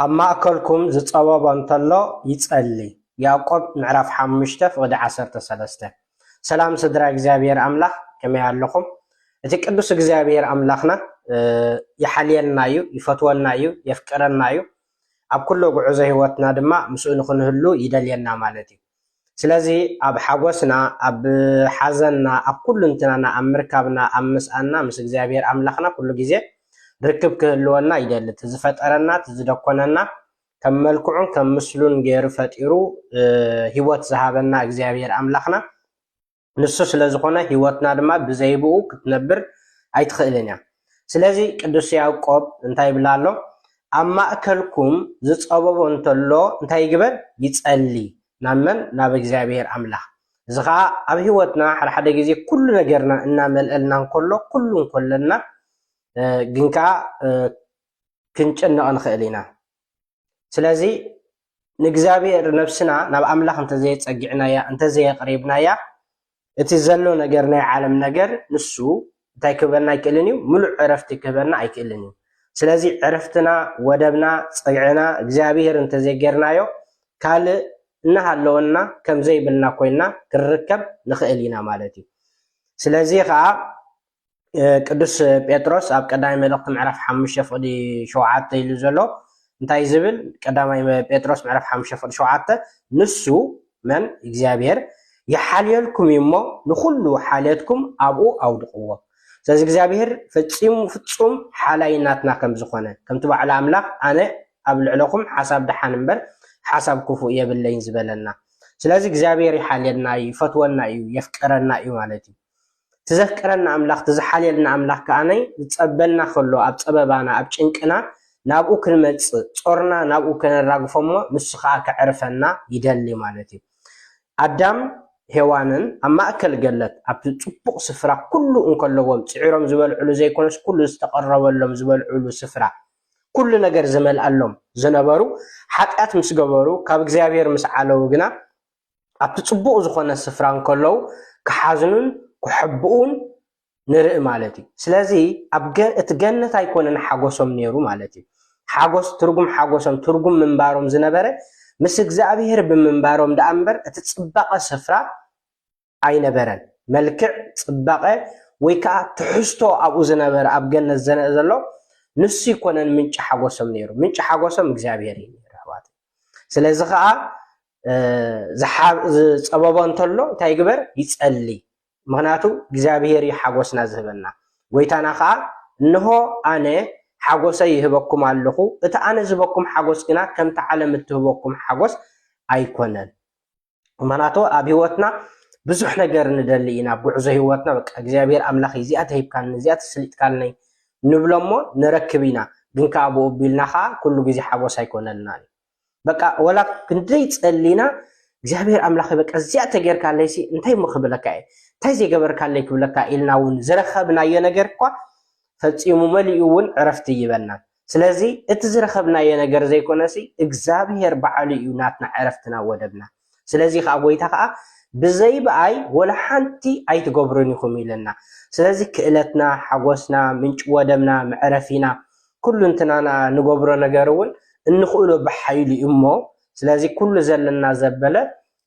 ኣብ ማእከልኩም ዝፀበቦ እንተሎ ይጸልይ ያዕቆብ ምዕራፍ 5 ፍቅዲ 13 ሰላም ስድራ እግዚአብሔር አምላክ ከመይ ኣለኹም እቲ ቅዱስ እግዚአብሔር አምላክና ይሓልየናዩ ይፈትወናዩ የፍቅረናዩ ኣብ ኩሉ ጉዕዞ ህይወትና ድማ ምስኡ ንክንህሉ ይደልየና ማለት እዩ ስለዚ ኣብ ሓጎስና ኣብ ሓዘንና ኣብ ኩሉ እንትናና ኣብ ምርካብና ኣብ ምስኣና ምስ እግዚአብሔር አምላክና ኩሉ ግዜ ርክብ ክህልወና ይደሊ ዝፈጠረና ዝደኮነና ከም መልክዑን ከም ምስሉን ገይሩ ፈጢሩ ህይወት ዝሃበና እግዚአብሔር አምላክና ንሱ ስለዝኾነ ህይወትና ድማ ብዘይብኡ ክትነብር ኣይትኽእልን እያ ስለዚ ቅዱስ ያዕቆብ እንታይ ይብላ ኣሎ ኣብ ማእከልኩም ዝፀበቦ እንተሎ እንታይ ይግበር ይጸልይ ናመን ናብ እግዚአብሔር አምላክ እዚ ከዓ ኣብ ህይወትና ሓደ ግዜ ኩሉ ነገርና እናመልአልና እንከሎ ኩሉ እንከለና ግንካ ክንጨነቕ ንኽእል ኢና ስለዚ ንእግዚአብሔር ነፍስና ናብ አምላክ እንተዘይፀጊዕናያ እንተዘይቀሪብናያ እቲ ዘሎ ነገር ናይ ዓለም ነገር ንሱ እንታይ ክበና ይክእልን እዩ ሙሉእ ዕረፍቲ ክበና ኣይክእልን እዩ ስለዚ ዕረፍትና ወደብና ፀግዕና እግዚአብሔር እንተዘይገርናዮ ካልእ እናሃለወና ከም ዘይብልና ኮይና ክርከብ ንኽእል ኢና ማለት እዩ ስለዚ ከዓ ቅዱስ ጴጥሮስ ኣብ ቀዳማይ መልእክቲ ምዕራፍ 5 ፍቅዲ 7 ኢሉ ዘሎ እንታይ ዝብል ቀዳማይ ጴጥሮስ ምዕራፍ 5 ፍቅዲ 7 ንሱ መን እግዚአብሔር ይሓልየልኩም እሞ ንኩሉ ሓልየትኩም ኣብኡ ኣውድቅዎ ስለዚ እግዚአብሔር ፈፂሙ ፍጹም ሓላይናትና ከም ዝኾነ ከምቲ በዓል አምላክ ኣነ ኣብ ልዕለኩም ሓሳብ ደሓን እምበር ሓሳብ ክፉእ የብለይን ዝበለና ስለዚ እግዚአብሔር ይሓልየልና እዩ ይፈትወና እዩ የፍቅረና እዩ ማለት እዩ ትዘፍቅረና አምላክ ትዝሓልየልና አምላክ ከዓነይ ዝፀበልና ከሎ ኣብ ፀበባና ኣብ ጭንቅና ናብኡ ክንመፅእ ጾርና ናብኡ ከነራግፎሞ ንሱ ከዓ ከዕርፈና ይደሊ ማለት እዩ ኣዳም ሄዋንን ኣብ ማእከል ገለት ኣብቲ ፅቡቅ ስፍራ ኩሉ እንከለዎም ፅዒሮም ዝበልዕሉ ዘይኮነስ ኩሉ ዝተቀረበሎም ዝበልዕሉ ስፍራ ኩሉ ነገር ዝመልአሎም ዝነበሩ ሓጢአት ምስ ገበሩ ካብ እግዚአብሔር ምስ ዓለው ግና ኣብቲ ፅቡቅ ዝኾነ ስፍራ እንከለው ክሓዝኑን ክሕብኡን ንርኢ ማለት እዩ ስለዚ ኣብ እቲ ገነት ኣይኮነን ሓጎሶም ነይሩ ማለት እዩ ሓጎስ ትርጉም ሓጎሶም ትርጉም ምንባሮም ዝነበረ ምስ እግዚአብሔር ብምንባሮም ዳ እምበር እቲ ፅባቐ ስፍራ ኣይነበረን መልክዕ ፅባቐ ወይ ከዓ ትሕዝቶ ኣብኡ ዝነበረ ኣብ ገነት ዘነአ ዘሎ ንሱ ይኮነን ምንጭ ሓጎሶም ነይሩ ምንጭ ሓጎሶም እግዚአብሔር እዩ ነይሩ ኣሕዋት ስለዚ ከዓ ዝፀበቦ እንተሎ እንታይ ይግበር ይጸልይ ምክንያቱ እግዚአብሔር ሓጎስና ዝህበና ጎይታና ከዓ እንሆ ኣነ ሓጎሰይ ይህበኩም ኣለኹ እቲ ኣነ ዝህበኩም ሓጎስ ግና ከምቲ ዓለም እትህበኩም ሓጎስ ኣይኮነን ምክንያቱ ኣብ ህይወትና ብዙሕ ነገር ንደሊ ኢና ጉዕዞ ህይወትና በቃ እግዚአብሔር አምላክ እዚኣ ተሂብካልኒ እዚኣ ተስሊጥካልኒ ንብሎሞ ንረክብ ኢና ግን ከዓ ብኡ ቢልና ከዓ ኩሉ ግዜ ሓጎስ ኣይኮነልና በቃ ወላ ክንደይ ጸሊና እግዚአብሔር አምላክ በቃ እዚኣ ተገርካለይሲ እንታይ ምኽብለካ እንታይ ዘይገበርካለይ ክብለካ ኢልና እውን ዝረኸብናዮ ነገር እኳ ፈፂሙ መሊኡ እውን ዕረፍቲ ይበና ስለዚ እቲ ዝረኸብናዮ ነገር ዘይኮነሲ እግዚአብሔር በዓሉ እዩ ናትና ዕረፍትና ወደብና ስለዚ ከዓ ጎይታ ከዓ ብዘይበኣይ ወላ ሓንቲ ኣይትገብሩን ኢኹም ኢለና ስለዚ ክእለትና ሓጎስና ምንጭ ወደብና መዕረፊና ኩሉ እንትናና ንገብሮ ነገር እውን እንኽእሎ ብሓይሉ እሞ ስለዚ ኩሉ ዘለና ዘበለ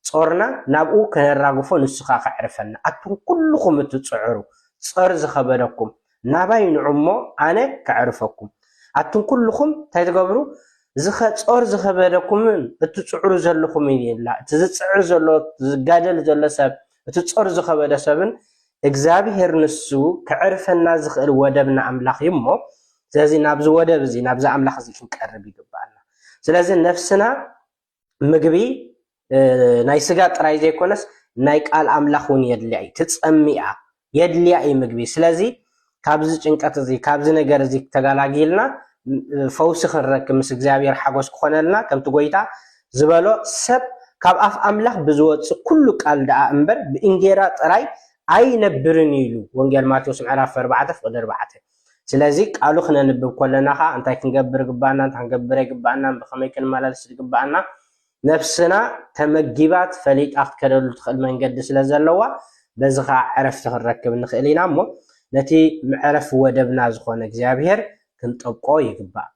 ጾርና ናብኡ ከነራግፎ ንሱ ከዓ ከዕርፈና ኣቱም ኩልኩም እትፅዕሩ ጾር ዝኸበደኩም ናባይ ንዑሞ ኣነ ከዕርፈኩም ኣቱም ኩልኩም እንታይ ትገብሩ ጾር ዝኸበደኩምን እትፅዕሩ ዘለኹም ኢላ እቲ ዝፅዕር ዘሎ ዝጋደል ዘሎ ሰብ እቲ ጾር ዝኸበደ ሰብን እግዚአብሔር ንሱ ከዕርፈና ዝኽእል ወደብና አምላክ እሞ ስለዚ ናብዚ ወደብ እዚ ናብዚ አምላክ እዚ ክንቀርብ ይግባአና ስለዚ ነፍስና ምግቢ ናይ ስጋ ጥራይ ዘይኮነስ ናይ ቃል አምላክ እውን የድልያ ትጸሚያ የድልያ ምግቢ ስለዚ ካብዚ ጭንቀት እዚ ካብዚ ነገር እዚ ተጋላጊልና ፈውሲ ክንረክብ ምስ እግዚአብሔር ሓጎስ ክኾነልና ከምቲ ጎይታ ዝበሎ ሰብ ካብ ኣፍ አምላክ ብዝወፅእ ኩሉ ቃል ደኣ እምበር ብእንጌራ ጥራይ ኣይነብርን ኢሉ ወንጌል ማቴዎስ ምዕራፍ 4 ፍቅዲ 4 ስለዚ ቃሉ ክነንብብ ከለና ከዓ እንታይ ክንገብር ግባአና እንታይ ክንገብር ይግባአና ብኸመይ ክንመላለስ ይግባአና ነፍስና ተመጊባት ፈሊጣ ክትከደሉ ትኽእል መንገዲ ስለ ዘለዋ በዚ ከዓ ዕረፍቲ ክንረክብ ንኽእል ኢና እሞ ነቲ ምዕረፍ ወደብና ዝኾነ እግዚአብሔር ክንጠቆ ይግባእ